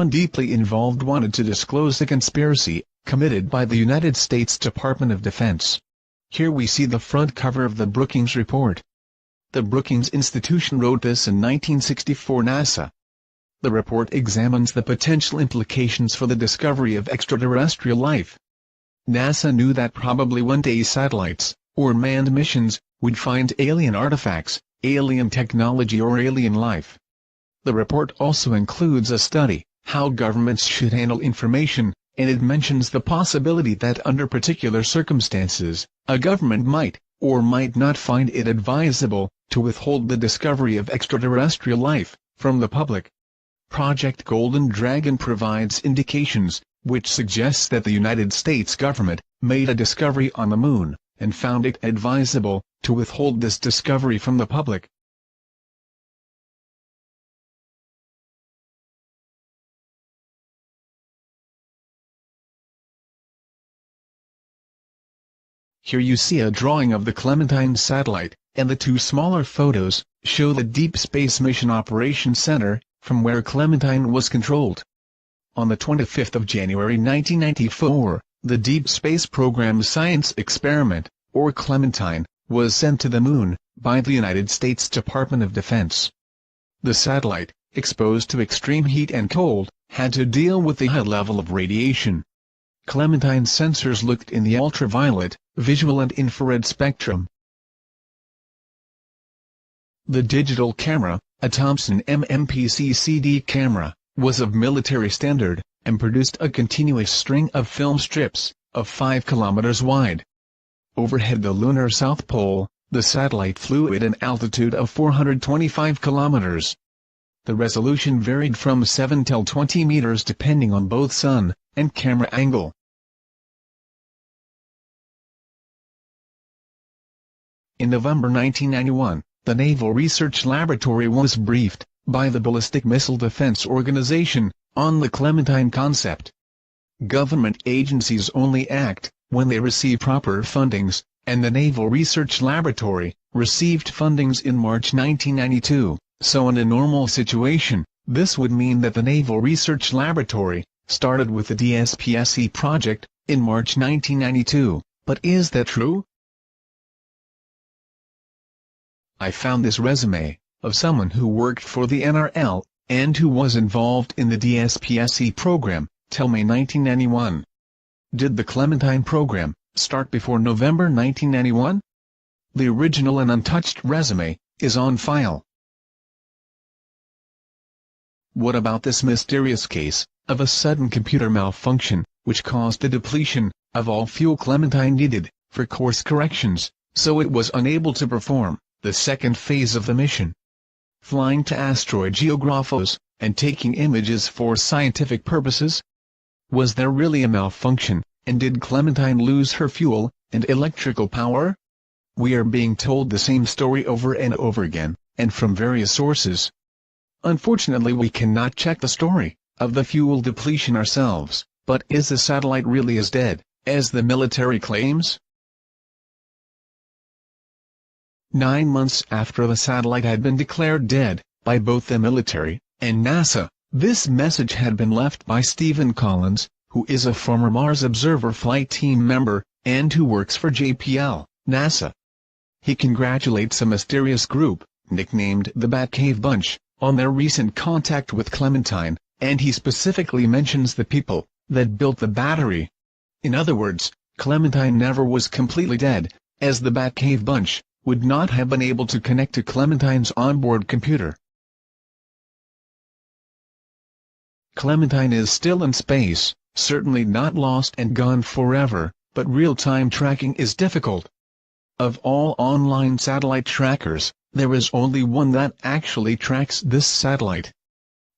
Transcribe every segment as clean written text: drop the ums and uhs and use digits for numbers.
someone deeply involved wanted to disclose the conspiracy committed by the United States Department of Defense. Here we see the front cover of the Brookings Report. The Brookings Institution wrote this in 1964. NASA. The report examines the potential implications for the discovery of extraterrestrial life. NASA knew that probably one day satellites, or manned missions, would find alien artifacts, alien technology or alien life. The report also includes a study, how governments should handle information, and it mentions the possibility that under particular circumstances, a government might, or might not find it advisable, to withhold the discovery of extraterrestrial life, from the public. Project Golden Dragon provides indications, which suggests that the United States government made a discovery on the Moon, and found it advisable to withhold this discovery from the public. Here you see a drawing of the Clementine satellite, and the two smaller photos show the Deep Space Mission Operations Center, from where Clementine was controlled. On the 25th of January 1994, the Deep Space Program's science experiment, or Clementine, was sent to the Moon by the United States Department of Defense. The satellite, exposed to extreme heat and cold, had to deal with the high level of radiation. Clementine's sensors looked in the ultraviolet, visual and infrared spectrum. The digital camera, a Thomson MMPC-CD camera, was of military standard, and produced a continuous string of film strips, of 5 kilometers wide. Overhead the lunar South Pole, the satellite flew at an altitude of 425 kilometers. The resolution varied from 7 till 20 meters depending on both sun and camera angle. In November 1991, the Naval Research Laboratory was briefed by the Ballistic Missile Defense Organization on the Clementine concept. Government agencies only act when they receive proper fundings, and the Naval Research Laboratory received fundings in March 1992, so in a normal situation, this would mean that the Naval Research Laboratory started with the DSPSE project in March 1992, but is that true? I found this resume of someone who worked for the NRL, and who was involved in the DSPSE program, till May 1991. Did the Clementine program start before November 1991? The original and untouched resume is on file. What about this mysterious case of a sudden computer malfunction, which caused the depletion of all fuel Clementine needed for course corrections, so it was unable to perform the second phase of the mission? Flying to asteroid Geographos, and taking images for scientific purposes? Was there really a malfunction, and did Clementine lose her fuel and electrical power? We are being told the same story over and over again, and from various sources. Unfortunately, we cannot check the story of the fuel depletion ourselves, but is the satellite really as dead as the military claims? 9 months after the satellite had been declared dead by both the military and NASA, this message had been left by Stephen Collins, who is a former Mars Observer Flight Team member, and who works for JPL, NASA. He congratulates a mysterious group, nicknamed the Batcave Bunch, on their recent contact with Clementine, and he specifically mentions the people that built the battery. In other words, Clementine never was completely dead, as the Batcave Bunch would not have been able to connect to Clementine's onboard computer. Clementine is still in space, certainly not lost and gone forever, but real-time tracking is difficult. Of all online satellite trackers, there is only one that actually tracks this satellite.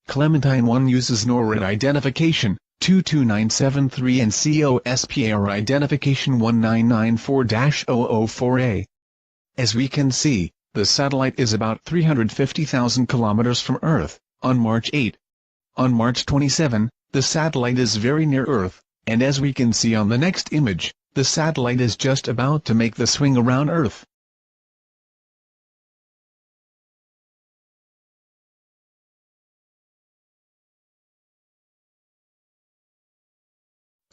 Clementine 1 uses NORAD identification 22973 and COSPAR identification 1994-004A. As we can see, the satellite is about 350,000 kilometers from Earth, on March 8. On March 27, the satellite is very near Earth, and as we can see on the next image, the satellite is just about to make the swing around Earth.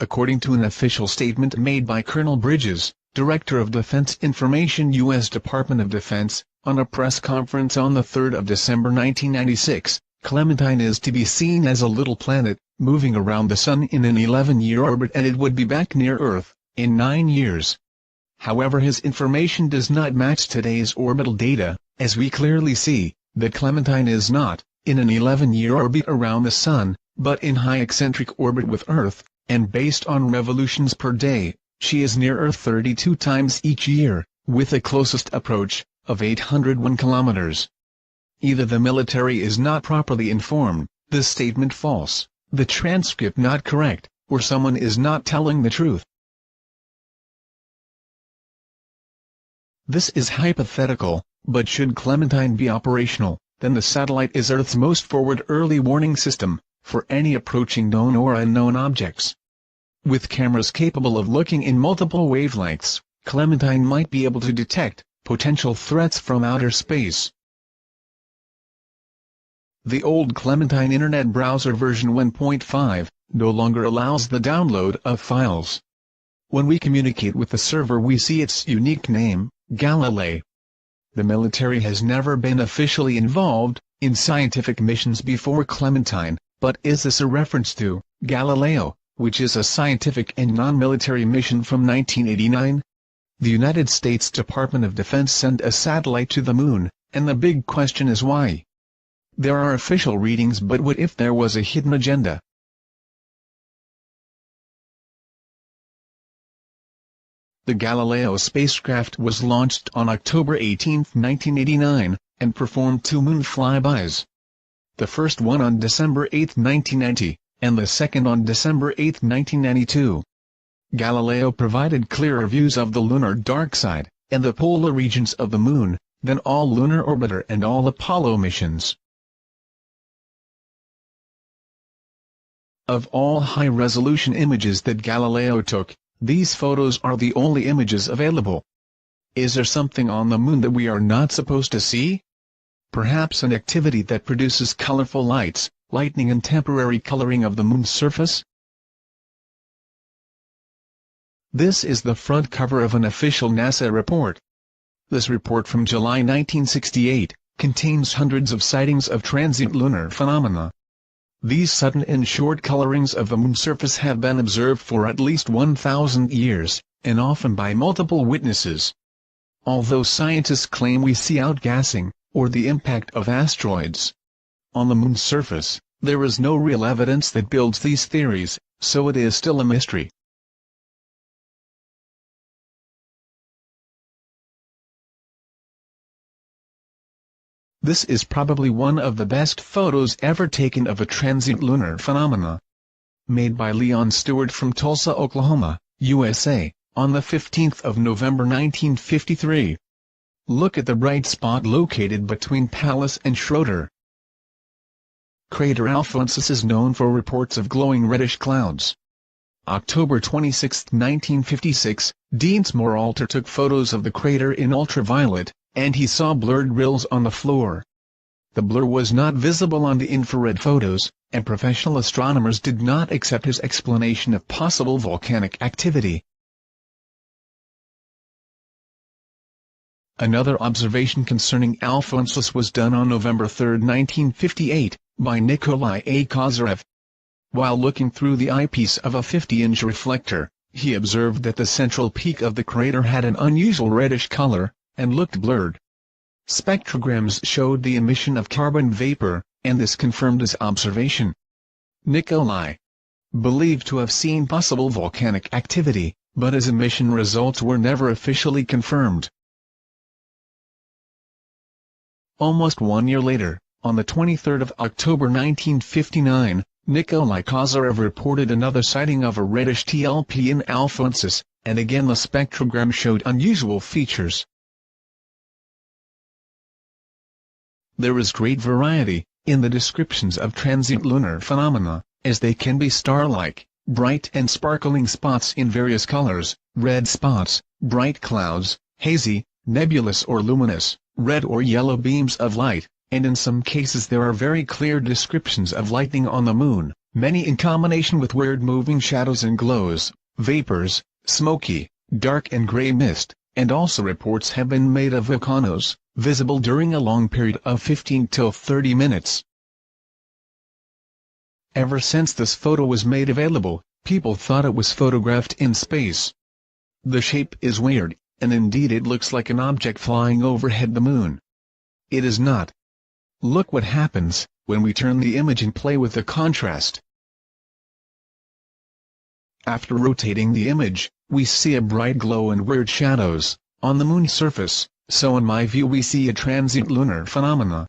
according to an official statement made by Colonel Bridges, Director of Defense Information, U.S. Department of Defense, on a press conference on 3 December 1996. Clementine is to be seen as a little planet, moving around the Sun in an 11-year orbit, and it would be back near Earth in 9 years. However, his information does not match today's orbital data, as we clearly see that Clementine is not in an 11-year orbit around the Sun, but in high eccentric orbit with Earth, and based on revolutions per day, she is near Earth 32 times each year, with a closest approach of 801 kilometers. Either the military is not properly informed, the statement false, the transcript not correct, or someone is not telling the truth. This is hypothetical, but should Clementine be operational, then the satellite is Earth's most forward early warning system for any approaching known or unknown objects. With cameras capable of looking in multiple wavelengths, Clementine might be able to detect potential threats from outer space. The old Clementine Internet Browser version 1.5 no longer allows the download of files. When we communicate with the server, we see its unique name, Galileo. The military has never been officially involved in scientific missions before Clementine, but is this a reference to Galileo, which is a scientific and non-military mission from 1989? The United States Department of Defense sent a satellite to the Moon, and the big question is why? There are official readings, but what if there was a hidden agenda? The Galileo spacecraft was launched on October 18, 1989, and performed 2 moon flybys. The first one on December 8, 1990, and the second on December 8, 1992. Galileo provided clearer views of the lunar dark side, and the polar regions of the Moon, than all Lunar Orbiter and all Apollo missions. Of all high-resolution images that Galileo took, these photos are the only images available. Is there something on the Moon that we are not supposed to see? Perhaps an activity that produces colorful lights, lightning and temporary coloring of the Moon's surface? This is the front cover of an official NASA report. This report from July 1968 contains hundreds of sightings of transient lunar phenomena. These sudden and short colorings of the Moon's surface have been observed for at least 1,000 years, and often by multiple witnesses. Although scientists claim we see outgassing, or the impact of asteroids on the Moon's surface, there is no real evidence that builds these theories, so it is still a mystery. This is probably one of the best photos ever taken of a transient lunar phenomena. Made by Leon Stewart from Tulsa, Oklahoma, USA, on the 15th of November 1953. Look at the bright spot located between Pallas and Schroeder. Crater Alphonsus is known for reports of glowing reddish clouds. October 26, 1956, Diensmore Alter took photos of the crater in ultraviolet, and he saw blurred rills on the floor. The blur was not visible on the infrared photos, and professional astronomers did not accept his explanation of possible volcanic activity. Another observation concerning Alphonsus was done on November 3, 1958, by Nikolai A. Kozyrev. While looking through the eyepiece of a 50-inch reflector, he observed that the central peak of the crater had an unusual reddish color, and looked blurred. Spectrograms showed the emission of carbon vapor, and this confirmed his observation. Nikolai believed to have seen possible volcanic activity, but his emission results were never officially confirmed. Almost 1 year later, on the 23rd of October 1959, Nikolai Kozyrev reported another sighting of a reddish TLP in Alphonsus, and again the spectrogram showed unusual features. There is great variety in the descriptions of transient lunar phenomena, as they can be star-like, bright and sparkling spots in various colors, red spots, bright clouds, hazy, nebulous or luminous, red or yellow beams of light, and in some cases there are very clear descriptions of lightning on the Moon, many in combination with weird moving shadows and glows, vapors, smoky, dark and gray mist, and also reports have been made of volcanoes, visible during a long period of 15 till 30 minutes. Ever since this photo was made available, people thought it was photographed in space. The shape is weird, and indeed it looks like an object flying overhead the moon. It is not. Look what happens when we turn the image and play with the contrast. After rotating the image, we see a bright glow and weird shadows on the moon's surface, so in my view we see a transient lunar phenomena.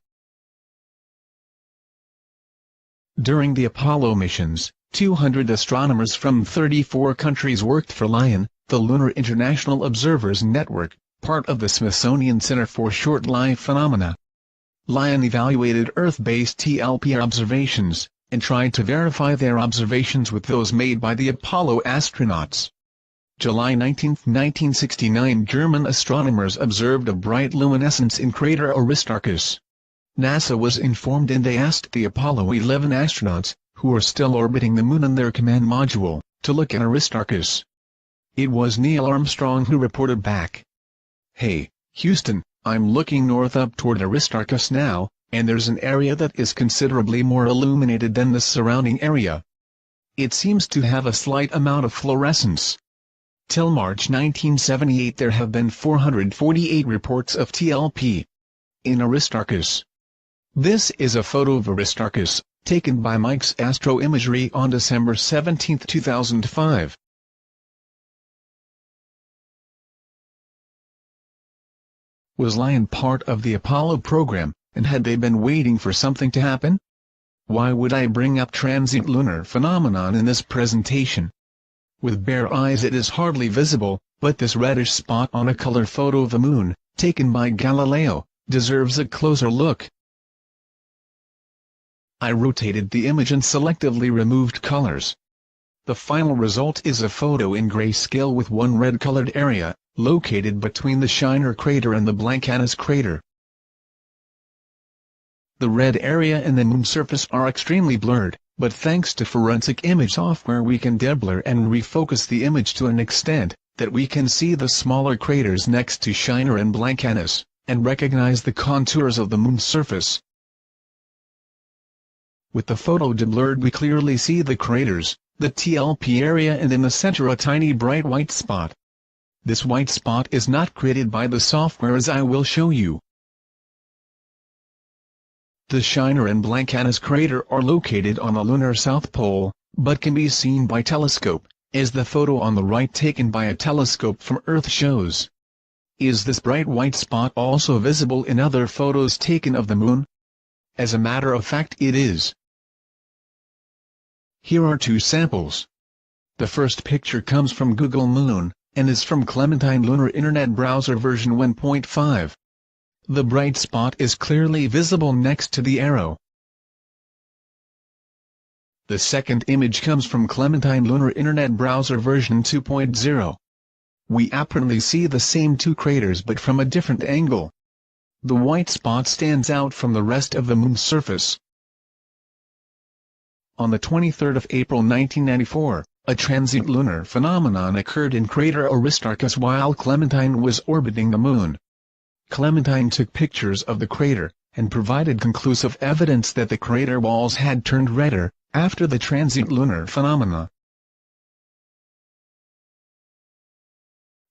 During the Apollo missions, 200 astronomers from 34 countries worked for LION, the Lunar International Observers Network, part of the Smithsonian Center for Short-Lived Phenomena. LION evaluated Earth-based TLP observations, and tried to verify their observations with those made by the Apollo astronauts. July 19, 1969, German astronomers observed a bright luminescence in crater Aristarchus. NASA was informed and they asked the Apollo 11 astronauts, who are still orbiting the moon in their command module, to look at Aristarchus. It was Neil Armstrong who reported back. "Hey, Houston, I'm looking north up toward Aristarchus now, and there's an area that is considerably more illuminated than the surrounding area. It seems to have a slight amount of fluorescence." Till March 1978 there have been 448 reports of TLP in Aristarchus. This is a photo of Aristarchus, taken by Mike's Astro Imagery on December 17, 2005. Was LION part of the Apollo program, and had they been waiting for something to happen? Why would I bring up transient lunar phenomenon in this presentation? With bare eyes it is hardly visible, but this reddish spot on a color photo of the moon, taken by Galileo, deserves a closer look. I rotated the image and selectively removed colors. The final result is a photo in grayscale with one red-colored area, located between the Shiner crater and the Blancanus crater. The red area and the moon surface are extremely blurred, but thanks to forensic image software we can deblur and refocus the image to an extent that we can see the smaller craters next to Shiner and Blancanus, and recognize the contours of the moon's surface. With the photo deblurred we clearly see the craters, the TLP area and in the center a tiny bright white spot. This white spot is not created by the software as I will show you. The Shiner and Blancanus crater are located on the lunar south pole, but can be seen by telescope, as the photo on the right taken by a telescope from Earth shows. Is this bright white spot also visible in other photos taken of the moon? As a matter of fact it is. Here are two samples. The first picture comes from Google Moon, and is from Clementine Lunar Internet Browser version 1.5. The bright spot is clearly visible next to the arrow. The second image comes from Clementine Lunar Internet Browser version 2.0. We apparently see the same two craters but from a different angle. The white spot stands out from the rest of the moon's surface. On the 23rd of April 1994, a transient lunar phenomenon occurred in crater Aristarchus while Clementine was orbiting the moon. Clementine took pictures of the crater, and provided conclusive evidence that the crater walls had turned redder after the transient lunar phenomena.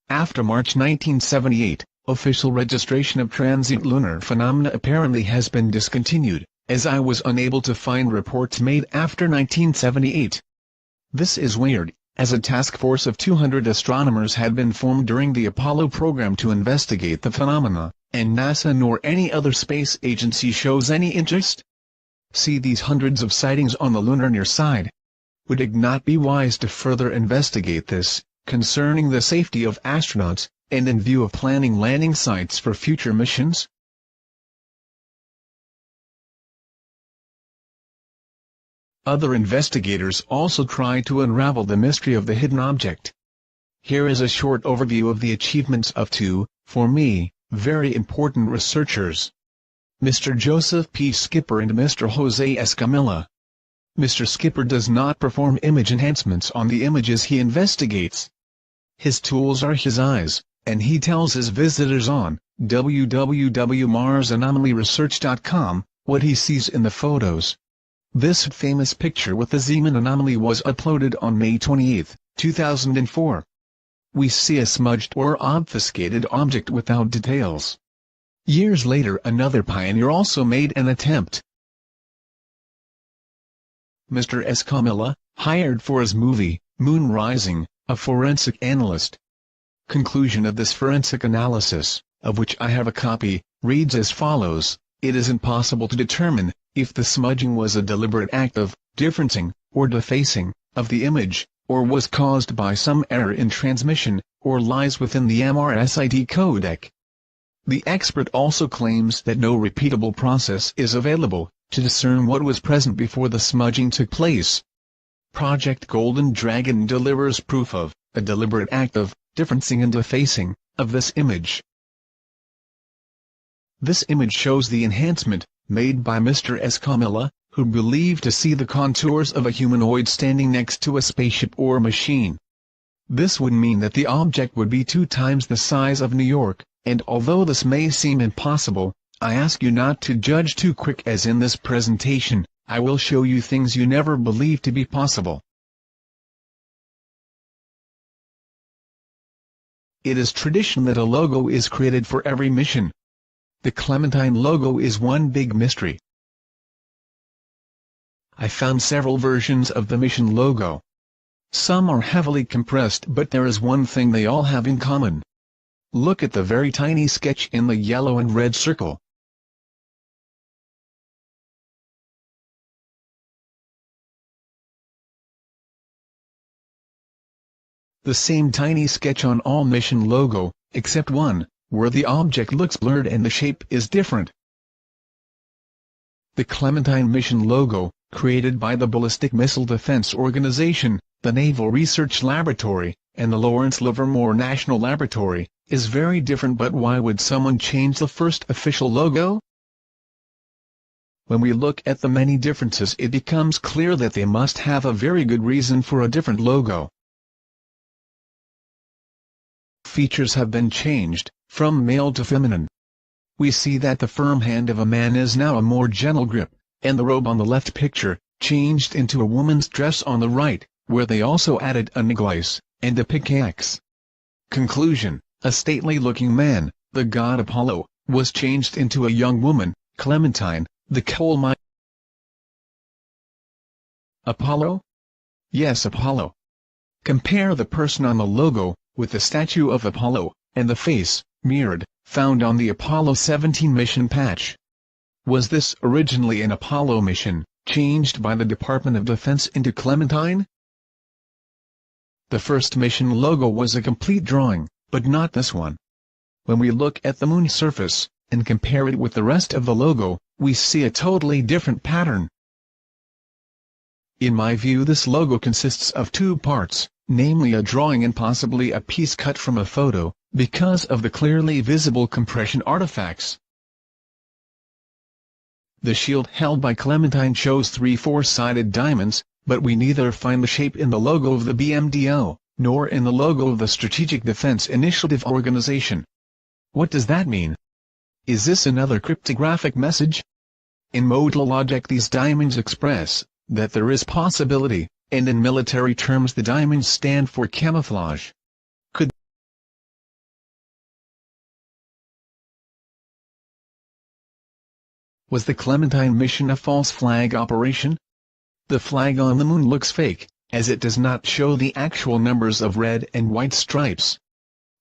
After March 1978, official registration of transient lunar phenomena apparently has been discontinued, as I was unable to find reports made after 1978. This is weird, as a task force of 200 astronomers had been formed during the Apollo program to investigate the phenomena, and NASA nor any other space agency shows any interest. See these hundreds of sightings on the lunar near side. Would it not be wise to further investigate this, concerning the safety of astronauts, and in view of planning landing sites for future missions? Other investigators also try to unravel the mystery of the hidden object. Here is a short overview of the achievements of two, for me, very important researchers. Mr. Joseph P. Skipper and Mr. Jose Escamilla. Mr. Skipper does not perform image enhancements on the images he investigates. His tools are his eyes, and he tells his visitors on www.marsanomalyresearch.com what he sees in the photos. This famous picture with the Zeeman anomaly was uploaded on May 28, 2004. We see a smudged or obfuscated object without details. Years later, another pioneer also made an attempt. Mr. Escamilla, hired for his movie, Moon Rising, a forensic analyst. Conclusion of this forensic analysis, of which I have a copy, reads as follows: it is impossible to determine if the smudging was a deliberate act of differencing or defacing of the image, or was caused by some error in transmission, or lies within the MRSID codec. The expert also claims that no repeatable process is available to discern what was present before the smudging took place. Project Golden Dragon delivers proof of a deliberate act of differencing and defacing of this image. This image shows the enhancement made by Mr. Escamilla, who believed to see the contours of a humanoid standing next to a spaceship or machine. This would mean that the object would be 2 times the size of New York, and although this may seem impossible, I ask you not to judge too quick, as in this presentation, I will show you things you never believed to be possible. It is tradition that a logo is created for every mission. The Clementine logo is one big mystery. I found several versions of the mission logo. Some are heavily compressed, but there is one thing they all have in common. Look at the very tiny sketch in the yellow and red circle. The same tiny sketch on all mission logo, except one, where the object looks blurred and the shape is different. The Clementine mission logo, created by the Ballistic Missile Defense Organization, the Naval Research Laboratory, and the Lawrence Livermore National Laboratory, is very different. But why would someone change the first official logo? When we look at the many differences, it becomes clear that they must have a very good reason for a different logo. Features have been changed, from male to feminine. We see that the firm hand of a man is now a more gentle grip, and the robe on the left picture changed into a woman's dress on the right, where they also added a necklace and a pickaxe. Conclusion: a stately-looking man, the god Apollo, was changed into a young woman, Clementine, the coal mine. Apollo? Yes, Apollo. Compare the person on the logo with the statue of Apollo, and the face, mirrored, found on the Apollo 17 mission patch. Was this originally an Apollo mission, changed by the Department of Defense into Clementine? The first mission logo was a complete drawing, but not this one. When we look at the moon surface, and compare it with the rest of the logo, we see a totally different pattern. In my view, this logo consists of 2 parts, namely a drawing and possibly a piece cut from a photo, because of the clearly visible compression artifacts. The shield held by Clementine shows 3 4-sided diamonds, but we neither find the shape in the logo of the BMDO, nor in the logo of the Strategic Defense Initiative Organization. What does that mean? Is this another cryptographic message? In modal logic, these diamonds express that there is possibility, and in military terms the diamonds stand for camouflage. Was the Clementine mission a false flag operation? The flag on the moon looks fake, as it does not show the actual numbers of red and white stripes.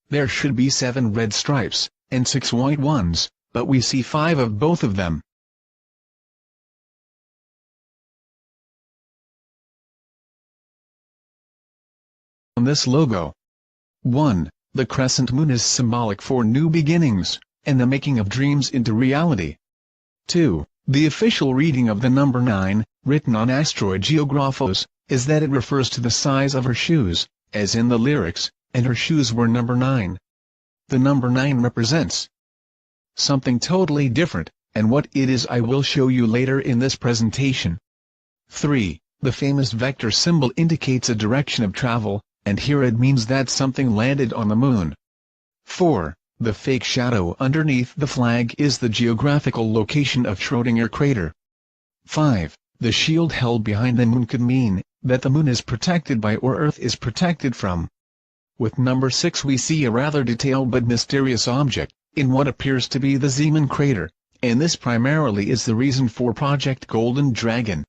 There should be 7 red stripes, and 6 white ones, but we see 5 of both of them. On this logo. 1. The crescent moon is symbolic for new beginnings, and the making of dreams into reality. 2. The official reading of the number 9, written on asteroid geographos, is that it refers to the size of her shoes, as in the lyrics, and her shoes were number 9. The number 9 represents something totally different, and what it is I will show you later in this presentation. 3. The famous vector symbol indicates a direction of travel, and here it means that something landed on the moon. 4. The fake shadow underneath the flag is the geographical location of Schrödinger crater. 5. The shield held behind the moon could mean that the moon is protected by or Earth is protected from. With number 6 we see a rather detailed but mysterious object in what appears to be the Zeeman crater, and this primarily is the reason for Project Golden Dragon.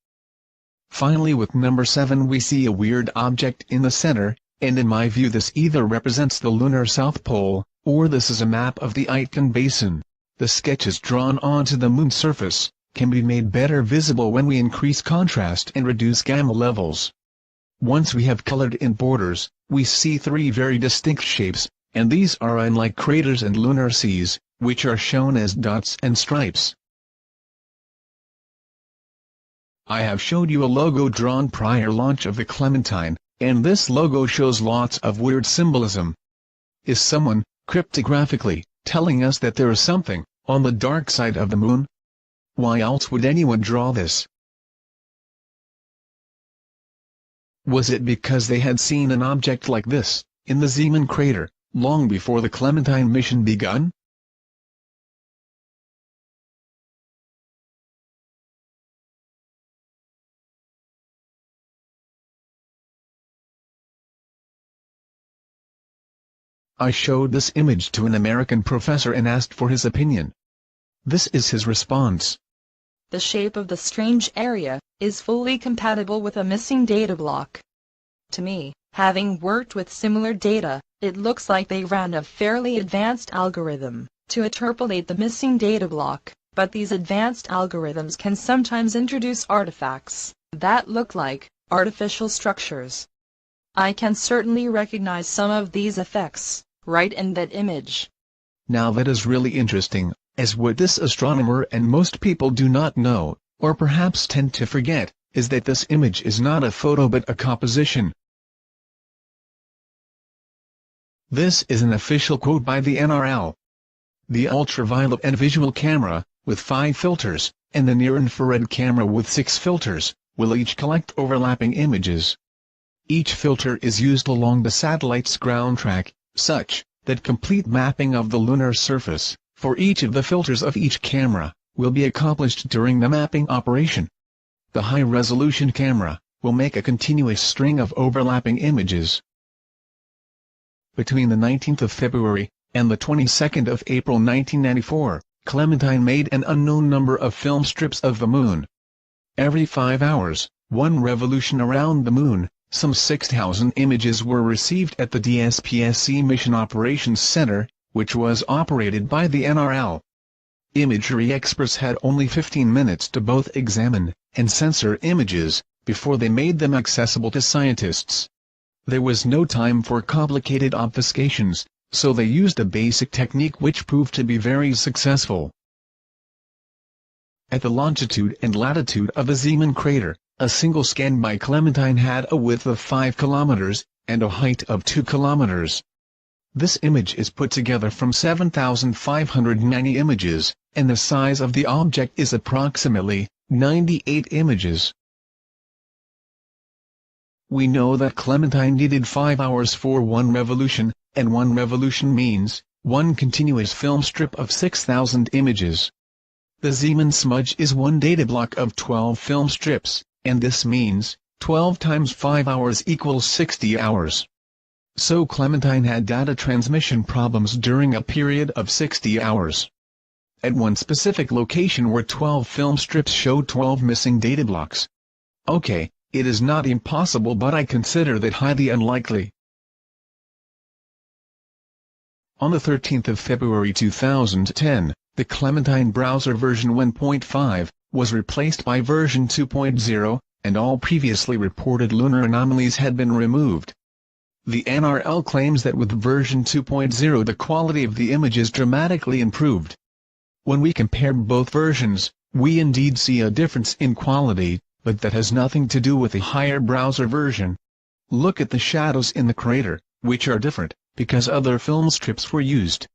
Finally, with number 7 we see a weird object in the center, and in my view this either represents the lunar South Pole, or this is a map of the Aitken Basin. The sketches drawn onto the moon's surface can be made better visible when we increase contrast and reduce gamma levels. Once we have colored in borders, we see 3 very distinct shapes, and these are unlike craters and lunar seas, which are shown as dots and stripes. I have showed you a logo drawn prior launch of the Clementine, and this logo shows lots of weird symbolism. Is someone, cryptographically, telling us that there is something on the dark side of the moon? Why else would anyone draw this? Was it because they had seen an object like this in the Zeeman crater long before the Clementine mission begun? I showed this image to an American professor and asked for his opinion. This is his response. The shape of the strange area is fully compatible with a missing data block. To me, having worked with similar data, it looks like they ran a fairly advanced algorithm to interpolate the missing data block, but these advanced algorithms can sometimes introduce artifacts that look like artificial structures. I can certainly recognize some of these effects right in that image. Now that is really interesting, as what this astronomer and most people do not know, or perhaps tend to forget, is that this image is not a photo but a composition. This is an official quote by the NRL. The ultraviolet and visual camera, with 5 filters, and the near-infrared camera with 6 filters, will each collect overlapping images. Each filter is used along the satellite's ground track, such that complete mapping of the lunar surface, for each of the filters of each camera, will be accomplished during the mapping operation. The high-resolution camera will make a continuous string of overlapping images. Between the 19th of February and the 22nd of April 1994, Clementine made an unknown number of film strips of the moon. Every 5 hours, 1 revolution around the moon, some 6,000 images were received at the DSPSC Mission Operations Center, which was operated by the NRL. Imagery experts had only 15 minutes to both examine and censor images before they made them accessible to scientists. There was no time for complicated obfuscations, so they used a basic technique which proved to be very successful. At the longitude and latitude of the Zeeman crater, a single scan by Clementine had a width of 5 kilometers and a height of 2 kilometers. This image is put together from 7,590 images, and the size of the object is approximately 98 images. We know that Clementine needed 5 hours for 1 revolution, and 1 revolution means 1 continuous film strip of 6,000 images. The Zeeman smudge is 1 data block of 12 film strips, and this means 12 times 5 hours equals 60 hours. So Clementine had data transmission problems during a period of 60 hours. At one specific location where 12 film strips showed 12 missing data blocks. Okay, it is not impossible, but I consider that highly unlikely. On the 13th of February 2010, the Clementine browser version 1.5 was replaced by version 2.0, and all previously reported lunar anomalies had been removed. The NRL claims that with version 2.0 the quality of the images dramatically improved. When we compare both versions, we indeed see a difference in quality, but that has nothing to do with the higher browser version. Look at the shadows in the crater, which are different, because other film strips were used.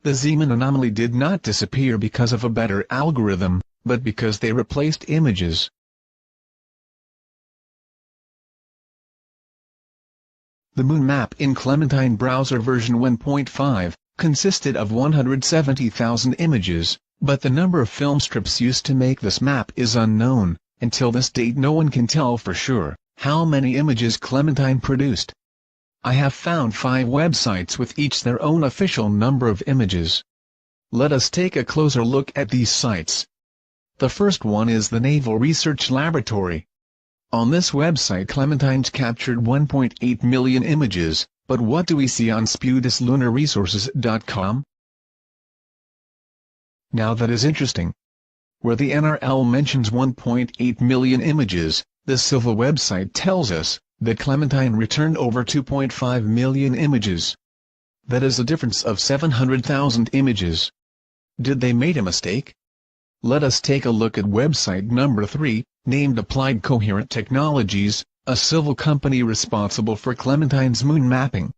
The Zeeman anomaly did not disappear because of a better algorithm, but because they replaced images. The Moon map in Clementine browser version 1.5 consisted of 170,000 images, but the number of film strips used to make this map is unknown. Until this date no one can tell for sure how many images Clementine produced. I have found 5 websites with each their own official number of images. Let us take a closer look at these sites. The first one is the Naval Research Laboratory. On this website Clementine's captured 1.8 million images, but what do we see on SputusLunarResources.com? Now that is interesting. Where the NRL mentions 1.8 million images, the Civil website tells us that Clementine returned over 2.5 million images. That is a difference of 700,000 images. Did they make a mistake? Let us take a look at website number 3, named Applied Coherent Technologies, a civil company responsible for Clementine's moon mapping.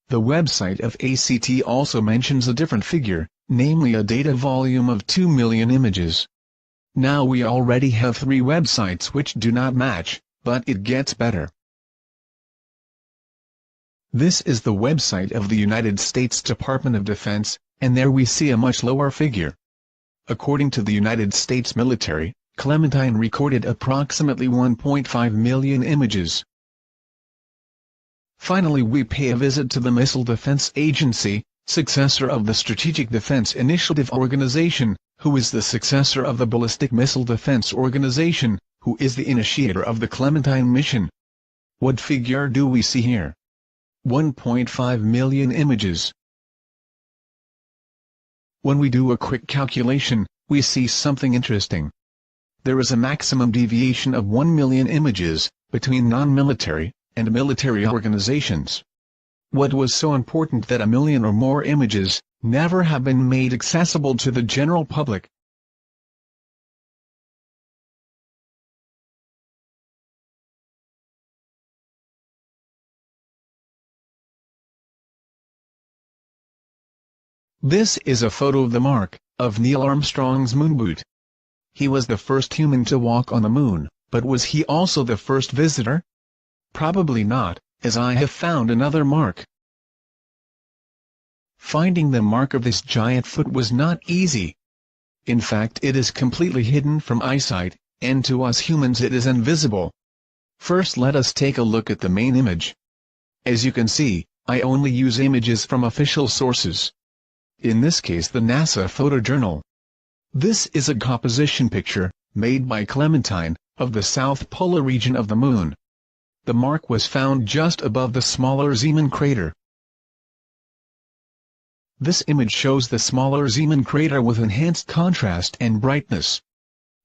The website of ACT also mentions a different figure, namely a data volume of 2 million images. Now we already have 3 websites which do not match, but it gets better. This is the website of the United States Department of Defense, and there we see a much lower figure. According to the United States military, Clementine recorded approximately 1.5 million images. Finally we pay a visit to the Missile Defense Agency, successor of the Strategic Defense Initiative Organization, who is the successor of the Ballistic Missile Defense Organization, who is the initiator of the Clementine mission. What figure do we see here? 1.5 million images. When we do a quick calculation, we see something interesting. There is a maximum deviation of 1 million images between non-military and military organizations. What was so important that a million or more images never have been made accessible to the general public? This is a photo of the mark of Neil Armstrong's moon boot. He was the first human to walk on the moon, but was he also the first visitor? Probably not, as I have found another mark. Finding the mark of this giant foot was not easy. In fact it is completely hidden from eyesight, and to us humans it is invisible. First let us take a look at the main image. As you can see, I only use images from official sources. In this case the NASA photojournal. This is a composition picture, made by Clementine, of the South Polar region of the Moon. The mark was found just above the smaller Zeeman crater. This image shows the smaller Zeeman crater with enhanced contrast and brightness.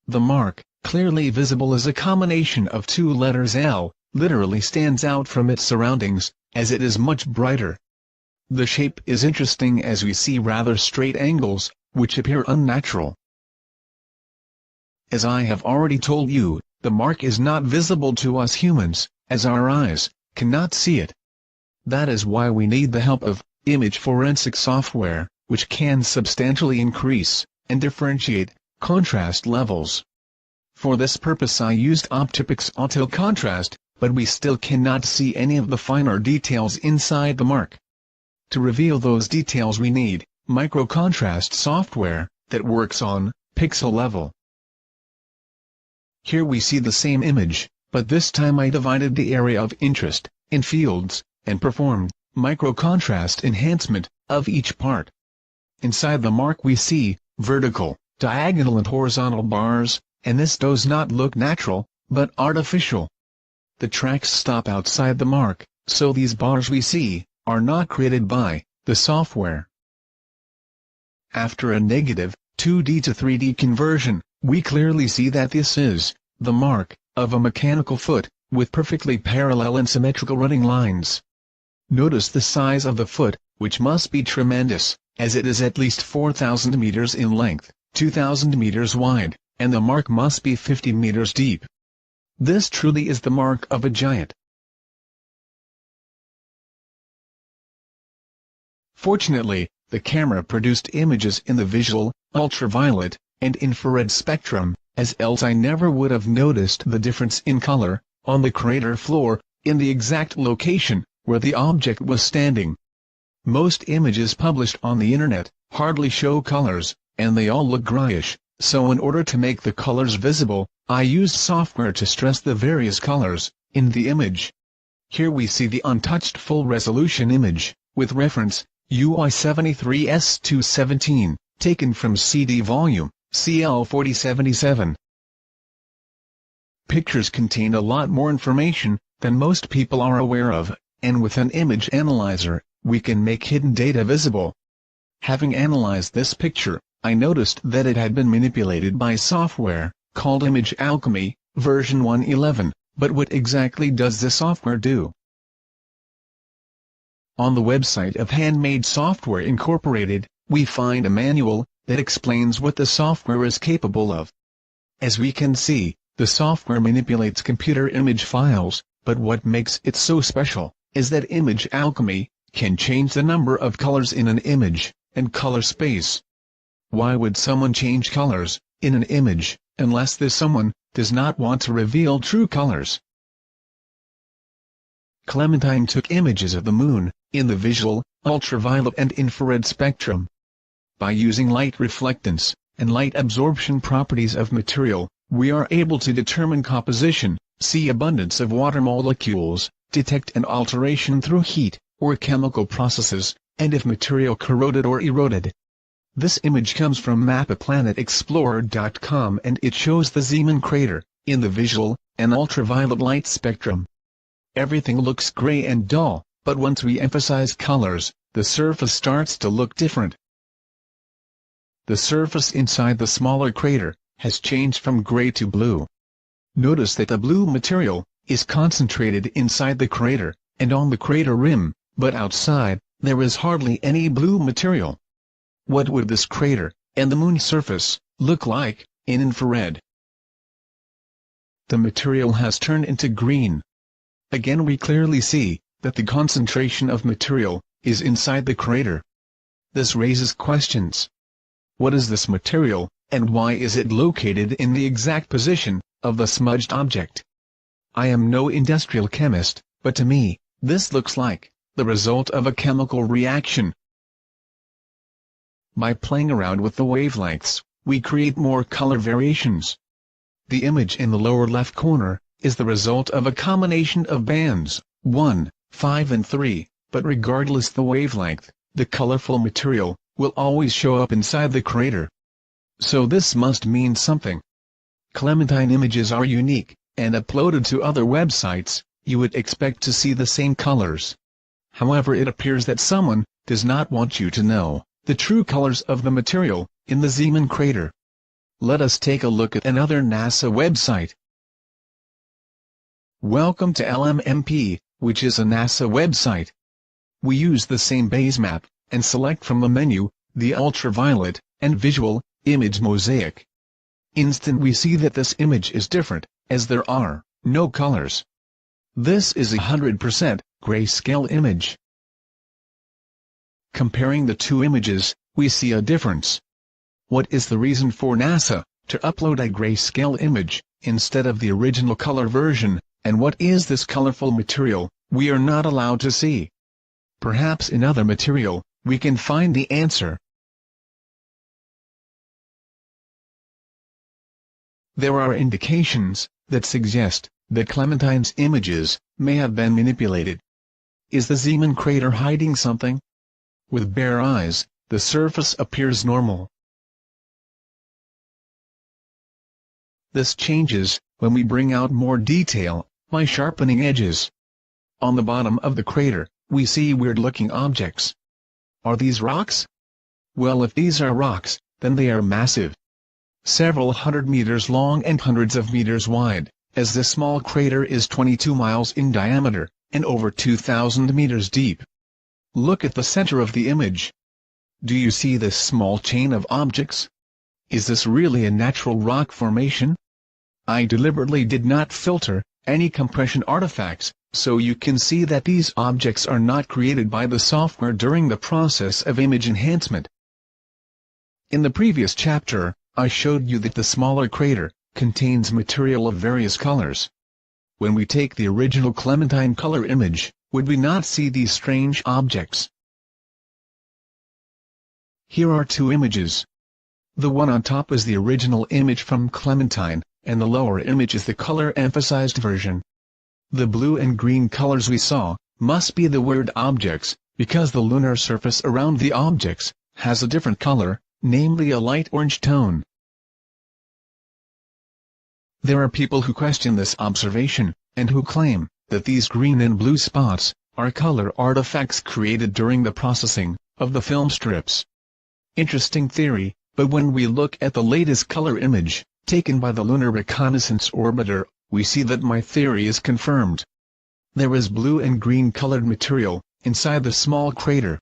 The mark, clearly visible as a combination of 2 letters L, literally stands out from its surroundings, as it is much brighter. The shape is interesting as we see rather straight angles, which appear unnatural. As I have already told you, the mark is not visible to us humans, as our eyes cannot see it. That is why we need the help of image forensic software, which can substantially increase and differentiate contrast levels. For this purpose I used OptiPix Auto Contrast, but we still cannot see any of the finer details inside the mark. To reveal those details we need micro-contrast software that works on pixel level. Here we see the same image, but this time I divided the area of interest in fields and performed micro-contrast enhancement of each part. Inside the mark we see vertical, diagonal and horizontal bars, and this does not look natural, but artificial. The tracks stop outside the mark, so these bars we see are not created by the software. After a negative 2D to 3D conversion, we clearly see that this is the mark of a mechanical foot, with perfectly parallel and symmetrical running lines. Notice the size of the foot, which must be tremendous, as it is at least 4,000 meters in length, 2,000 meters wide, and the mark must be 50 meters deep. This truly is the mark of a giant. Fortunately, the camera produced images in the visual, ultraviolet, and infrared spectrum, as else I never would have noticed the difference in color on the crater floor in the exact location where the object was standing. Most images published on the internet hardly show colors, and they all look grayish, so in order to make the colors visible, I used software to stress the various colors in the image. Here we see the untouched full-resolution image, with reference, UI73S217, taken from CD volume, CL4077. Pictures contain a lot more information than most people are aware of, and with an image analyzer, we can make hidden data visible. Having analyzed this picture, I noticed that it had been manipulated by software called Image Alchemy, version 1.11, but what exactly does this software do? On the website of Handmade Software Incorporated, we find a manual that explains what the software is capable of. As we can see, the software manipulates computer image files, but what makes it so special is that Image Alchemy can change the number of colors in an image and color space. Why would someone change colors in an image unless this someone does not want to reveal true colors? Clementine took images of the moon in the visual, ultraviolet and infrared spectrum. By using light reflectance and light absorption properties of material, we are able to determine composition, see abundance of water molecules, detect an alteration through heat or chemical processes, and if material corroded or eroded. This image comes from mapaplanetexplorer.com and it shows the Zeeman crater in the visual and ultraviolet light spectrum. Everything looks gray and dull, but once we emphasize colors, the surface starts to look different. The surface inside the smaller crater has changed from gray to blue. Notice that the blue material is concentrated inside the crater and on the crater rim, but outside, there is hardly any blue material. What would this crater and the moon surface look like in infrared? The material has turned into green. Again we clearly see that the concentration of material is inside the crater. This raises questions. What is this material, and why is it located in the exact position of the smudged object? I am no industrial chemist, but to me, this looks like the result of a chemical reaction. By playing around with the wavelengths, we create more color variations. The image in the lower left corner is the result of a combination of bands, 1, 5 and 3, but regardless the wavelength, the colorful material will always show up inside the crater. So this must mean something. Clementine images are unique, and uploaded to other websites, you would expect to see the same colors. However, it appears that someone does not want you to know the true colors of the material in the Zeeman crater. Let us take a look at another NASA website. Welcome to LMMP, which is a NASA website. We use the same base map, and select from the menu, the ultraviolet, and visual, image mosaic. Instant we see that this image is different, as there are no colors. This is a 100% grayscale image. Comparing the two images, we see a difference. What is the reason for NASA to upload a grayscale image instead of the original color version, and what is this colorful material we are not allowed to see? Perhaps in other material, we can find the answer. There are indications that suggest that Clementine's images may have been manipulated. Is the Zeeman crater hiding something? With bare eyes, the surface appears normal. This changes when we bring out more detail by sharpening edges. On the bottom of the crater, we see weird-looking objects. Are these rocks? Well, if these are rocks, then they are massive. Several hundred meters long and hundreds of meters wide, as this small crater is 22 miles in diameter, and over 2,000 meters deep. Look at the center of the image. Do you see this small chain of objects? Is this really a natural rock formation? I deliberately did not filter any compression artifacts, so you can see that these objects are not created by the software during the process of image enhancement. In the previous chapter, I showed you that the smaller crater contains material of various colors. when we take the original Clementine color image, would we not see these strange objects? Here are two images. The one on top is the original image from Clementine, and the lower image is the color-emphasized version. The blue and green colors we saw must be the weird objects, because the lunar surface around the objects has a different color, namely a light orange tone. There are people who question this observation, and who claim that these green and blue spots are color artifacts created during the processing of the film strips. Interesting theory, but when we look at the latest color image, taken by the Lunar Reconnaissance Orbiter, we see that my theory is confirmed. There is blue and green colored material inside the small crater.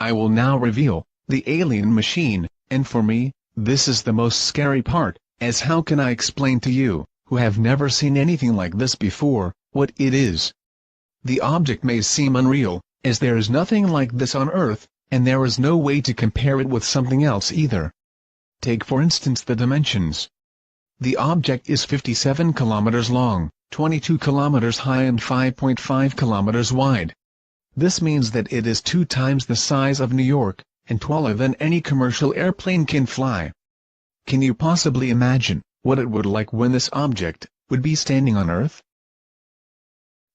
I will now reveal the alien machine, and for me, this is the most scary part, as how can I explain to you, who have never seen anything like this before, what it is? The object may seem unreal, as there is nothing like this on Earth, and there is no way to compare it with something else either. Take for instance the dimensions. The object is 57 kilometers long, 22 kilometers high and 5.5 kilometers wide. This means that it is 2 times the size of New York, and taller than any commercial airplane can fly. Can you possibly imagine what it would like when this object would be standing on Earth?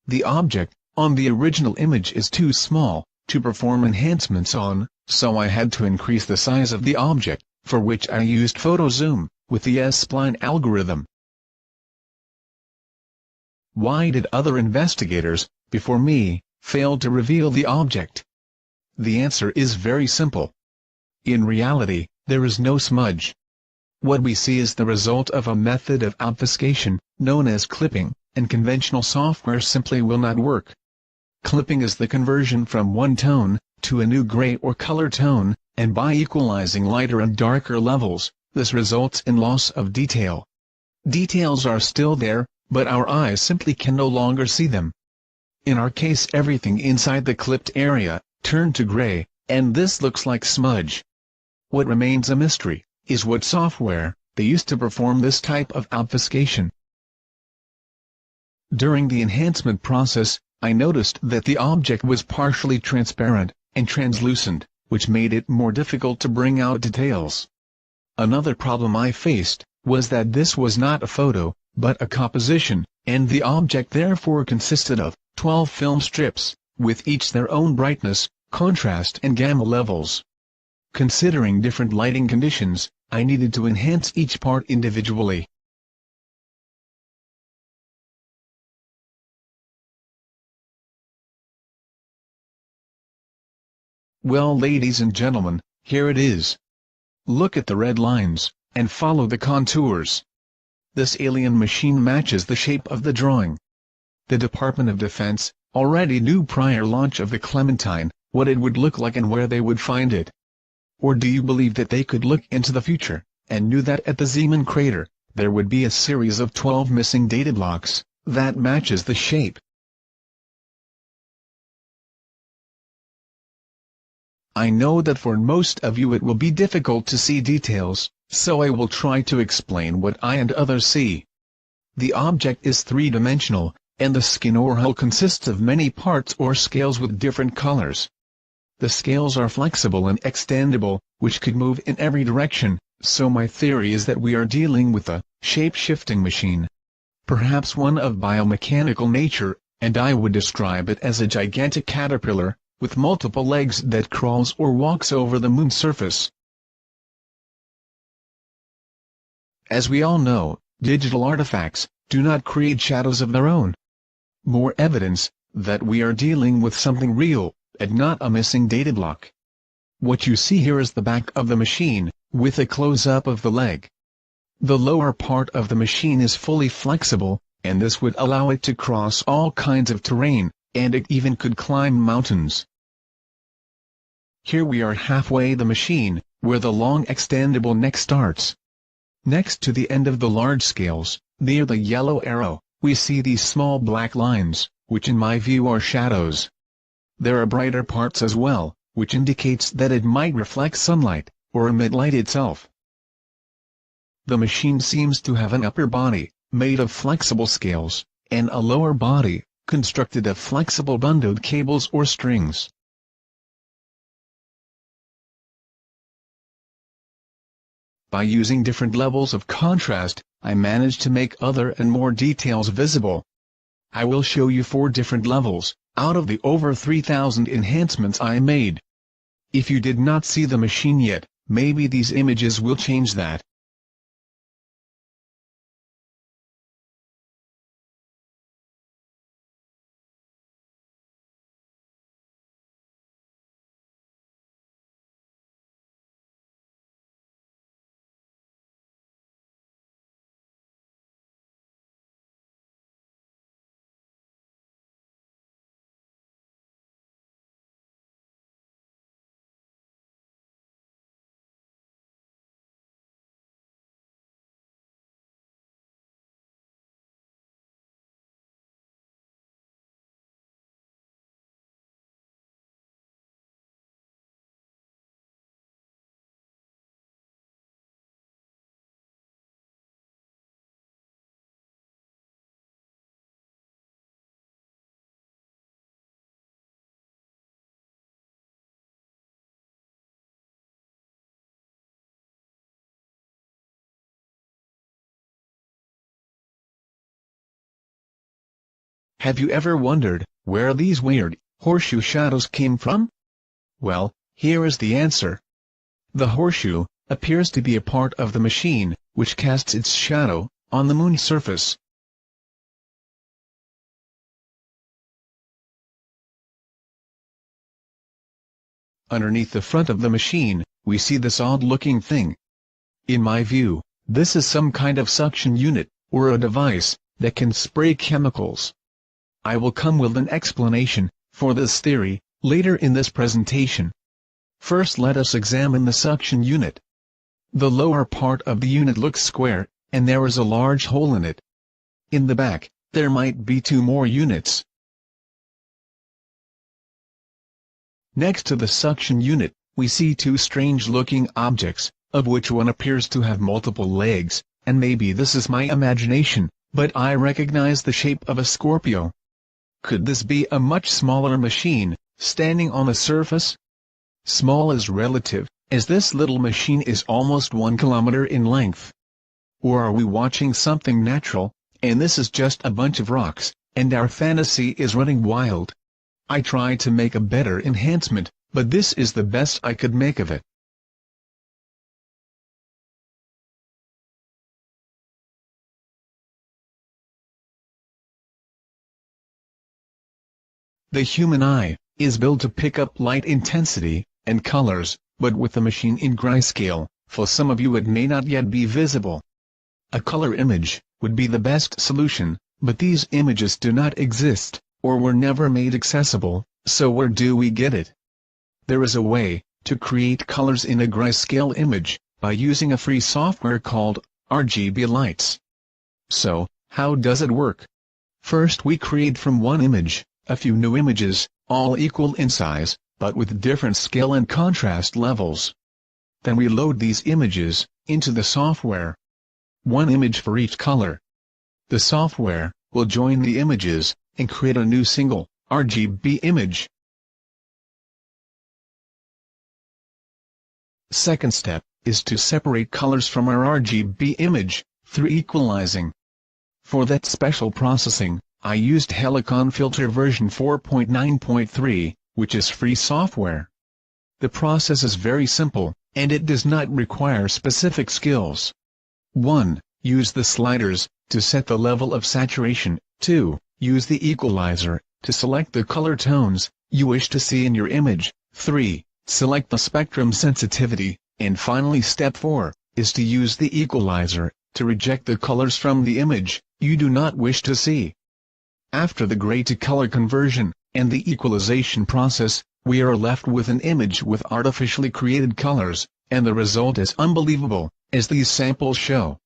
The object on the original image is too small to perform enhancements on, so I had to increase the size of the object, for which I used photo zoom with the S-spline algorithm. Why did other investigators before me fail to reveal the object? The answer is very simple. In reality, there is no smudge. What we see is the result of a method of obfuscation, known as clipping, and conventional software simply will not work. Clipping is the conversion from one tone to a new gray or color tone, and by equalizing lighter and darker levels, this results in loss of detail. Details are still there, but our eyes simply can no longer see them. In our case, everything inside the clipped area turned to gray, and this looks like smudge. What remains a mystery is what software they used to perform this type of obfuscation. During the enhancement process, I noticed that the object was partially transparent and translucent, which made it more difficult to bring out details. Another problem I faced was that this was not a photo, but a composition, and the object therefore consisted of 12 film strips, with each their own brightness, contrast and gamma levels. Considering different lighting conditions, I needed to enhance each part individually. Well, ladies and gentlemen, here it is. Look at the red lines, and follow the contours. This alien machine matches the shape of the drawing. The Department of Defense already knew prior launch of the Clementine what it would look like and where they would find it. Or do you believe that they could look into the future, and knew that at the Zeeman crater, there would be a series of 12 missing data blocks that matches the shape? I know that for most of you it will be difficult to see details, so I will try to explain what I and others see. The object is three-dimensional, and the skin or hull consists of many parts or scales with different colors. The scales are flexible and extendable, which could move in every direction, so my theory is that we are dealing with a shape-shifting machine. Perhaps one of biomechanical nature, and I would describe it as a gigantic caterpillar, with multiple legs that crawls or walks over the moon's surface. As we all know, digital artifacts do not create shadows of their own. More evidence that we are dealing with something real, and not a missing data block. What you see here is the back of the machine, with a close-up of the leg. The lower part of the machine is fully flexible, and this would allow it to cross all kinds of terrain, and it even could climb mountains. Here we are halfway the machine, where the long extendable neck starts. Next to the end of the large scales, near the yellow arrow, we see these small black lines, which in my view are shadows. There are brighter parts as well, which indicates that it might reflect sunlight, or emit light itself. The machine seems to have an upper body, made of flexible scales, and a lower body, constructed of flexible bundled cables or strings. By using different levels of contrast, I managed to make other and more details visible. I will show you 4 different levels, out of the over 3,000 enhancements I made. If you did not see the machine yet, maybe these images will change that. Have you ever wondered where these weird, horseshoe shadows came from? Well, here is the answer. The horseshoe appears to be a part of the machine, which casts its shadow on the moon's surface. Underneath the front of the machine, we see this odd-looking thing. In my view, this is some kind of suction unit, or a device that can spray chemicals. I will come with an explanation for this theory later in this presentation. First, let us examine the suction unit. The lower part of the unit looks square, and there is a large hole in it. In the back, there might be 2 more units. Next to the suction unit, we see 2 strange-looking objects, of which one appears to have multiple legs, and maybe this is my imagination, but I recognize the shape of a Scorpio. Could this be a much smaller machine, standing on the surface? Small is relative, as this little machine is almost 1 kilometer in length. Or are we watching something natural, and this is just a bunch of rocks, and our fantasy is running wild? I tried to make a better enhancement, but this is the best I could make of it. The human eye is built to pick up light intensity and colors, but with the machine in grayscale, for some of you it may not yet be visible. A color image would be the best solution, but these images do not exist, or were never made accessible, so where do we get it? There is a way to create colors in a grayscale image, by using a free software called RGB lights. So, how does it work? First, we create from one image a few new images, all equal in size, but with different scale and contrast levels. Then we load these images into the software. One image for each color. The software will join the images and create a new single RGB image. Second step is to separate colors from our RGB image through equalizing. For that special processing, I used Helicon Filter version 4.9.3, which is free software. The process is very simple, and it does not require specific skills. 1. Use the sliders to set the level of saturation. 2. Use the equalizer to select the color tones you wish to see in your image. 3. Select the spectrum sensitivity, and finally step 4, is to use the equalizer to reject the colors from the image you do not wish to see. After the gray to color conversion, and the equalization process, we are left with an image with artificially created colors, and the result is unbelievable, as these samples show.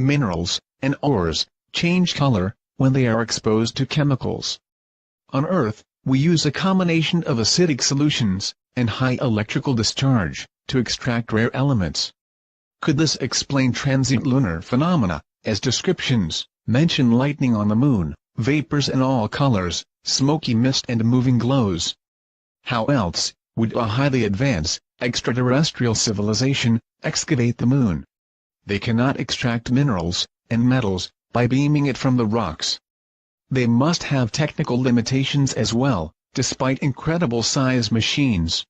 minerals, and ores, change color when they are exposed to chemicals. On Earth, we use a combination of acidic solutions and high electrical discharge to extract rare elements. Could this explain transient lunar phenomena, as descriptions mention lightning on the moon, vapors in all colors, smoky mist and moving glows? How else would a highly advanced extraterrestrial civilization excavate the moon? They cannot extract minerals and metals by beaming it from the rocks. They must have technical limitations as well, despite incredible size machines.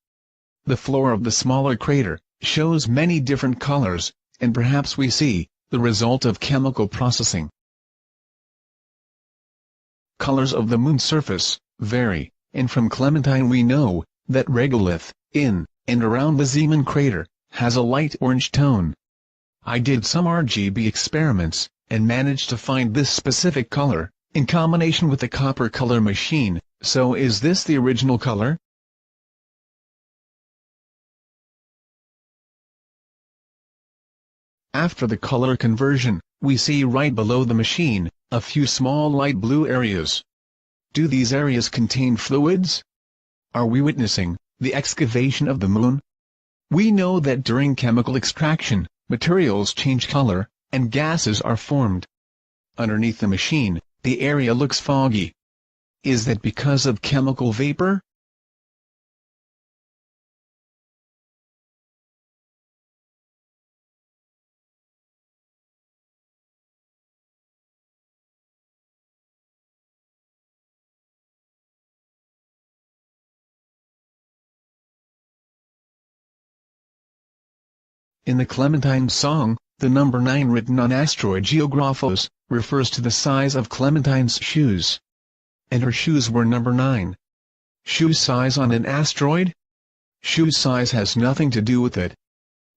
The floor of the smaller crater shows many different colors, and perhaps we see the result of chemical processing. Colors of the moon's surface vary, and from Clementine we know that regolith, in and around the Zeeman crater, has a light orange tone. I did some RGB experiments, and managed to find this specific color, in combination with the copper color machine. So is this the original color? After the color conversion, we see right below the machine a few small light blue areas. Do these areas contain fluids? Are we witnessing the excavation of the moon? We know that during chemical extraction, materials change color, and gases are formed. Underneath the machine, the area looks foggy. Is that because of chemical vapor? In the Clementine song, the number 9 written on asteroid geographos refers to the size of Clementine's shoes. And her shoes were number 9. Shoe size on an asteroid? Shoe size has nothing to do with it.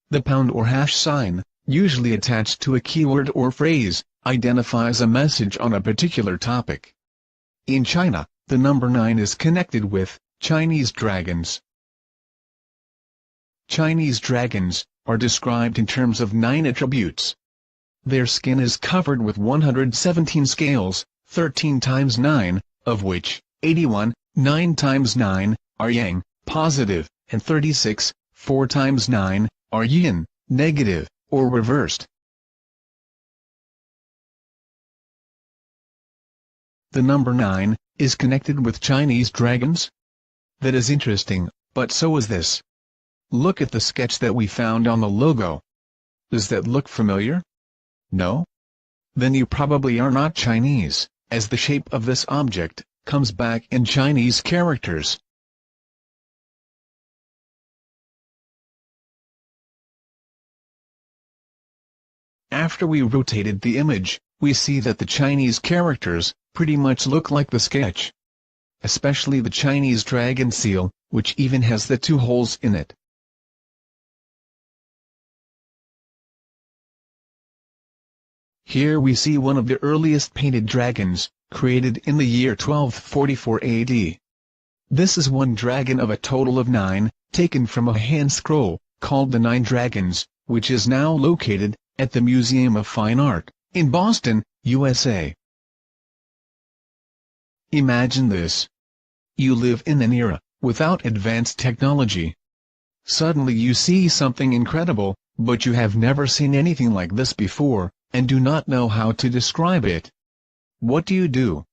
The pound or hash sign, usually attached to a keyword or phrase, identifies a message on a particular topic. In China, the number 9 is connected with Chinese dragons. Chinese dragons are described in terms of 9 attributes. Their skin is covered with 117 scales, 13 times 9, of which 81, 9 times 9, are yang, positive, and 36, 4 times 9, are yin, negative, or reversed. The number 9 is connected with Chinese dragons? That is interesting, but so is this. Look at the sketch that we found on the logo. Does that look familiar? No? Then you probably are not Chinese, as the shape of this object comes back in Chinese characters. After we rotated the image, we see that the Chinese characters pretty much look like the sketch. Especially the Chinese dragon seal, which even has the 2 holes in it. Here we see one of the earliest painted dragons, created in the year 1244 AD. This is one dragon of a total of 9, taken from a hand scroll, called the 9 Dragons, which is now located at the Museum of Fine Art, in Boston, USA. Imagine this. You live in an era without advanced technology. Suddenly you see something incredible, but you have never seen anything like this before, and do not know how to describe it. What do?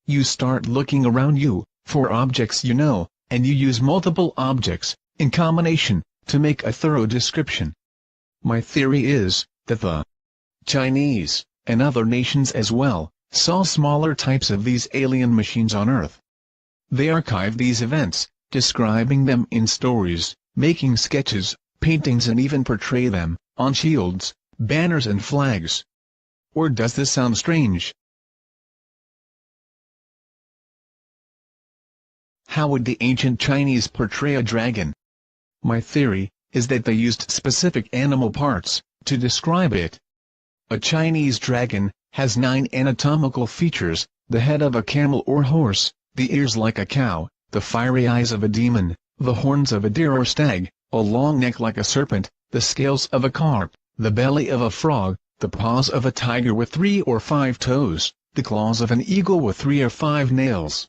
You start looking around you for objects you know, and you use multiple objects in combination to make a thorough description. My theory is that the Chinese, and other nations as well, saw smaller types of these alien machines on Earth. They archive these events, describing them in stories, making sketches, paintings and even portray them on shields, banners and flags. Or does this sound strange? How would the ancient Chinese portray a dragon? My theory is that they used specific animal parts to describe it. A Chinese dragon has 9 anatomical features: the head of a camel or horse, the ears like a cow, the fiery eyes of a demon, the horns of a deer or stag, a long neck like a serpent, the scales of a carp, the belly of a frog, the paws of a tiger with 3 or 5 toes, the claws of an eagle with 3 or 5 nails.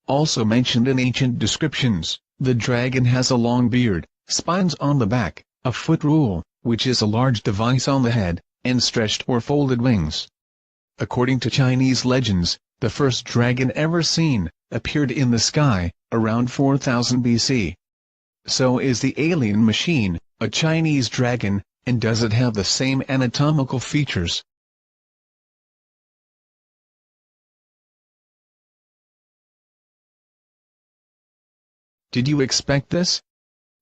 Also mentioned in ancient descriptions, the dragon has a long beard, spines on the back, a foot rule, which is a large device on the head, and stretched or folded wings. According to Chinese legends, the first dragon ever seen, appeared in the sky, around 4000 BC. So is the alien machine, a Chinese dragon, and does it have the same anatomical features? Did you expect this?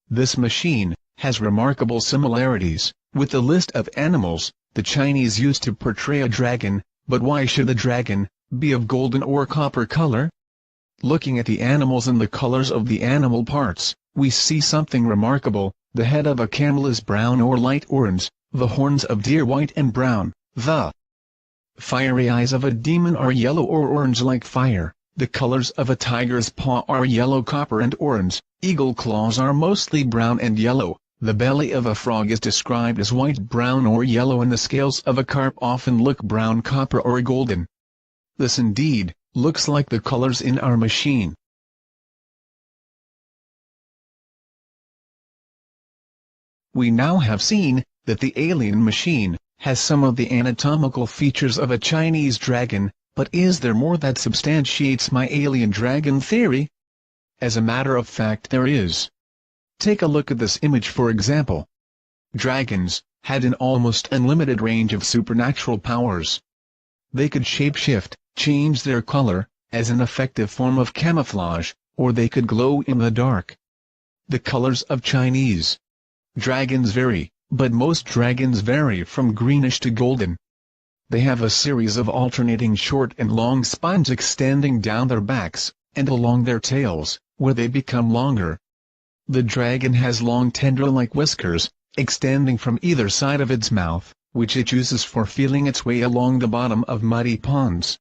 This machine has remarkable similarities with the list of animals the Chinese used to portray a dragon, but why should the dragon be of golden or copper color? Looking at the animals and the colors of the animal parts, we see something remarkable. The head of a camel is brown or light orange, the horns of deer white and brown, the fiery eyes of a demon are yellow or orange like fire, the colors of a tiger's paw are yellow, copper and orange, eagle claws are mostly brown and yellow, the belly of a frog is described as white, brown or yellow, and the scales of a carp often look brown, copper or golden. This indeed looks like the colors in our machine. We now have seen that the alien machine has some of the anatomical features of a Chinese dragon, but is there more that substantiates my alien dragon theory? As a matter of fact, there is. Take a look at this image for example. Dragons had an almost unlimited range of supernatural powers. They could shapeshift, change their color, as an effective form of camouflage, or they could glow in the dark. The colors of Chinese dragons vary, but most dragons vary from greenish to golden. They have a series of alternating short and long spines extending down their backs, and along their tails, where they become longer. The dragon has long tendril-like whiskers, extending from either side of its mouth, which it uses for feeling its way along the bottom of muddy ponds.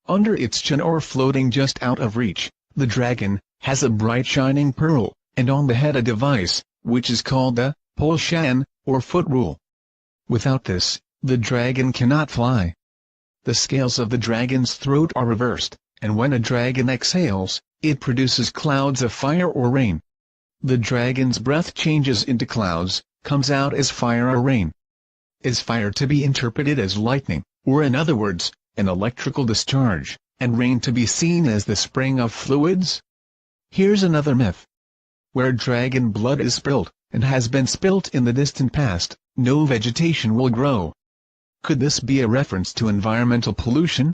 Under its chin or floating just out of reach, the dragon has a bright shining pearl, and on the head a device, which is called the pole shan, or foot rule. Without this, the dragon cannot fly. The scales of the dragon's throat are reversed, and when a dragon exhales, it produces clouds of fire or rain. The dragon's breath changes into clouds, comes out as fire or rain. Is fire to be interpreted as lightning, or in other words, an electrical discharge, and rain to be seen as the spraying of fluids? Here's another myth. Where dragon blood is spilt, and has been spilt in the distant past, no vegetation will grow. Could this be a reference to environmental pollution?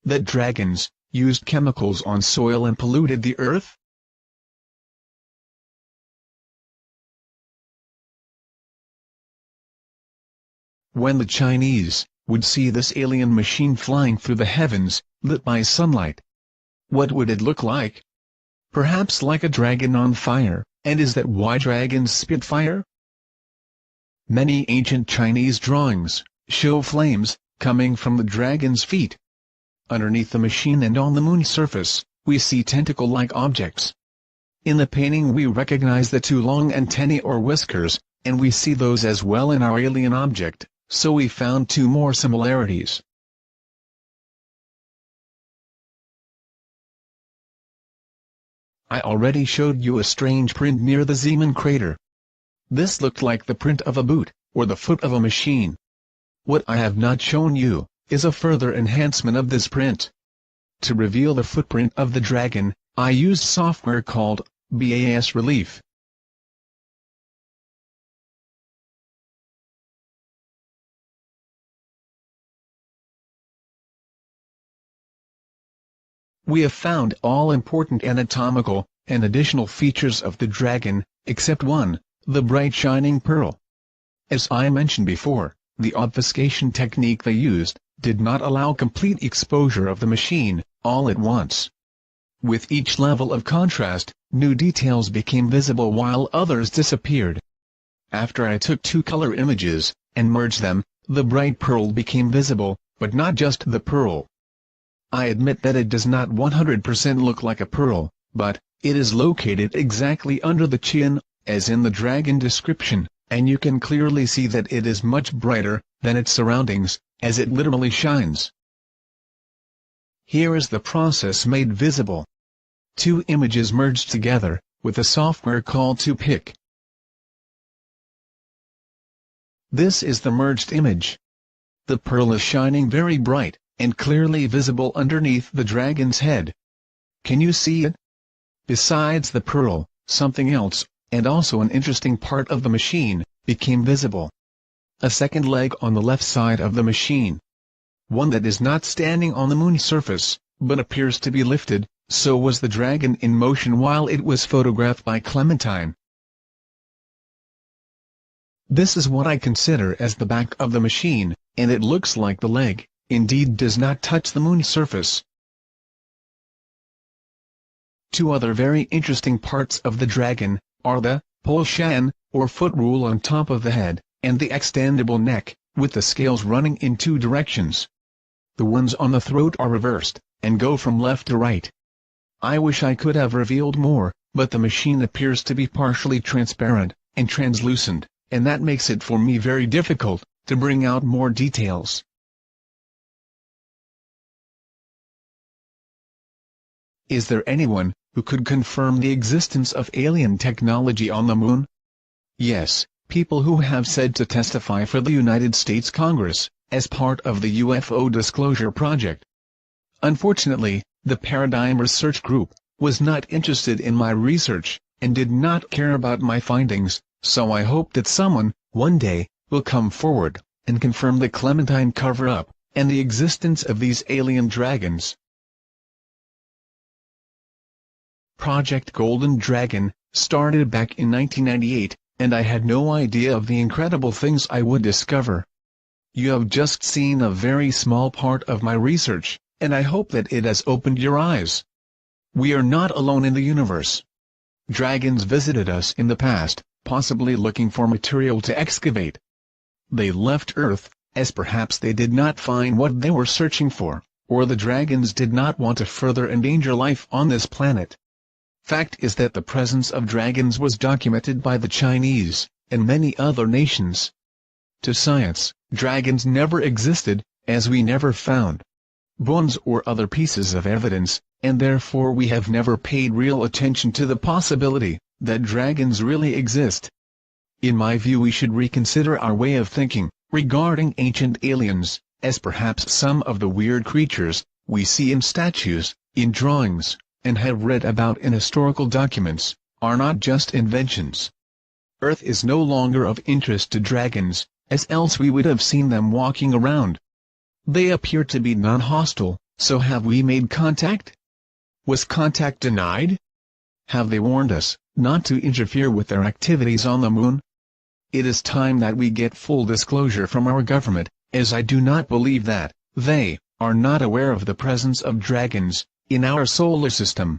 That dragons used chemicals on soil and polluted the earth? When the Chinese would see this alien machine flying through the heavens, lit by sunlight, what would it look like? Perhaps like a dragon on fire, and is that why dragons spit fire? Many ancient Chinese drawings show flames coming from the dragon's feet. Underneath the machine and on the moon's surface, we see tentacle-like objects. In the painting we recognize the 2 long antennae or whiskers, and we see those as well in our alien object, so we found 2 more similarities. I already showed you a strange print near the Zeeman crater. This looked like the print of a boot, or the foot of a machine. What I have not shown you is a further enhancement of this print. To reveal the footprint of the dragon, I used software called BAS Relief. We have found all important anatomical and additional features of the dragon, except one, the bright shining pearl. As I mentioned before, the obfuscation technique they used did not allow complete exposure of the machine all at once. With each level of contrast, new details became visible while others disappeared. After I took 2 color images and merged them, the bright pearl became visible, but not just the pearl. I admit that it does not 100% look like a pearl, but it is located exactly under the chin, as in the dragon description, and you can clearly see that it is much brighter than its surroundings, as it literally shines. Here is the process made visible. Two images merged together, with a software called to pick. This is the merged image. The pearl is shining very bright, and clearly visible underneath the dragon's head. Can you see it? Besides the pearl, something else, and also an interesting part of the machine, became visible. A second leg on the left side of the machine. One that is not standing on the moon's surface, but appears to be lifted. So was the dragon in motion while it was photographed by Clementine. This is what I consider as the back of the machine, and it looks like the leg, indeed does not touch the moon's surface. Two other very interesting parts of the dragon are the pole shan, or foot rule on top of the head, and the extendable neck, with the scales running in two directions. The ones on the throat are reversed, and go from left to right. I wish I could have revealed more, but the machine appears to be partially transparent, and translucent, and that makes it for me very difficult to bring out more details. Is there anyone who could confirm the existence of alien technology on the moon? Yes, people who have said to testify for the United States Congress, as part of the UFO Disclosure Project. Unfortunately, the Paradigm Research Group was not interested in my research, and did not care about my findings, so I hope that someone, one day, will come forward, and confirm the Clementine cover-up, and the existence of these alien dragons. Project Golden Dragon started back in 1998, and I had no idea of the incredible things I would discover. You have just seen a very small part of my research, and I hope that it has opened your eyes. We are not alone in the universe. Dragons visited us in the past, possibly looking for material to excavate. They left Earth, as perhaps they did not find what they were searching for, or the dragons did not want to further endanger life on this planet. Fact is that the presence of dragons was documented by the Chinese, and many other nations. To science, dragons never existed, as we never found bones or other pieces of evidence, and therefore we have never paid real attention to the possibility that dragons really exist. In my view, we should reconsider our way of thinking regarding ancient aliens, as perhaps some of the weird creatures we see in statues, in drawings, and have read about in historical documents, are not just inventions. Earth is no longer of interest to dragons, as else we would have seen them walking around. They appear to be non-hostile, so have we made contact? Was contact denied? Have they warned us not to interfere with their activities on the moon? It is time that we get full disclosure from our government, as I do not believe that they are not aware of the presence of dragons in our solar system.